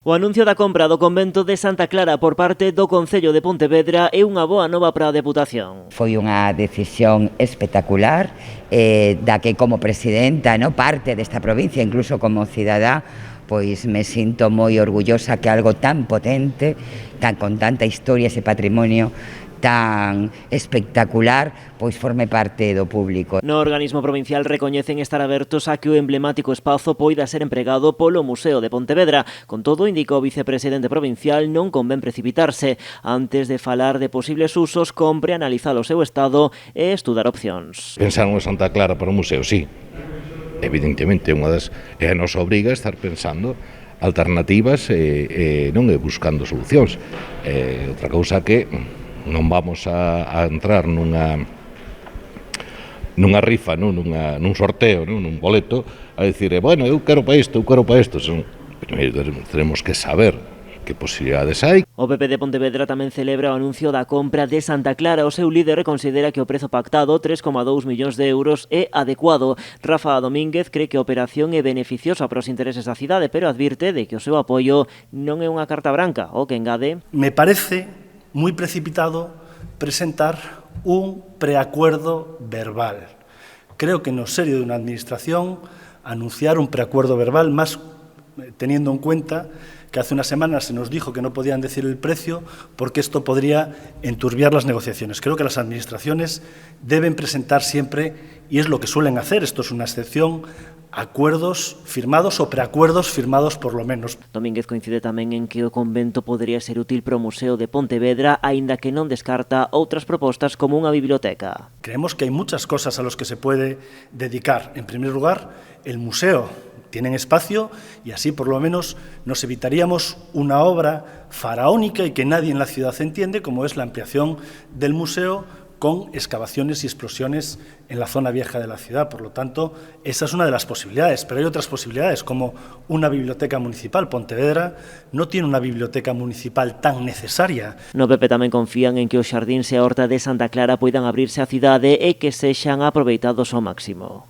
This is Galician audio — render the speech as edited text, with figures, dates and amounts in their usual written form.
O anuncio da compra do convento de Santa Clara por parte do Concello de Pontevedra é unha boa nova para a Deputación. Foi unha decisión espectacular, da que como presidenta, parte desta provincia, incluso como cidadá, pois me sinto moi orgullosa que algo tan potente, con tanta historia, ese patrimonio tan espectacular, pois forme parte do público. No organismo provincial recoñecen estar abertos a que o emblemático espazo poida ser empregado polo Museo de Pontevedra. Con todo, indicou o vicepresidente provincial, non convén precipitarse. Antes de falar de posibles usos, compre analizar o seu estado e estudar opcións. Pensaron en Santa Clara para o museo, sí. Evidentemente, é a nosa obriga estar pensando alternativas e non buscando solucións. Outra cousa que non vamos a entrar nunha rifa, nun sorteo, nun boleto, a dicir, bueno, eu quero para isto, Primeiro teremos que saber que posibilidades hai. O PP de Pontevedra tamén celebra o anuncio da compra de Santa Clara. O seu líder considera que o prezo pactado, 3,2 millóns de euros, é adecuado. Rafa Domínguez cree que a operación é beneficiosa para os intereses da cidade, pero advirte de que o seu apoio non é unha carta branca, o que engade. Me parece moi precipitado presentar un preacuerdo verbal. Creo que no serio de unha administración anunciar un preacuerdo verbal, más teniendo en cuenta que hace unas semanas se nos dijo que no podían decir el precio porque esto podría enturbiar las negociaciones. Creo que las administraciones deben presentar siempre, y es lo que suelen hacer, esto es una excepción, acuerdos firmados o preacuerdos firmados por lo menos. Domínguez coincide tamén en que o convento podría ser útil para o Museo de Pontevedra, aínda que non descarta outras propostas como unha biblioteca. Creemos que hay muchas cosas a las que se puede dedicar. En primer lugar, el museo. Tienen espacio y así por lo menos nos evitaríamos una obra faraónica y que nadie en la ciudad entiende, como es la ampliación del museo con excavaciones y explosiones en la zona vieja de la ciudad. Por lo tanto, esa es una de las posibilidades, pero hay otras posibilidades, como una biblioteca municipal. Pontevedra no tiene una biblioteca municipal tan necesaria. No PP tamén confían en que os xardíns e a horta de Santa Clara poidan abrirse á cidade e que sexan aproveitados ao máximo.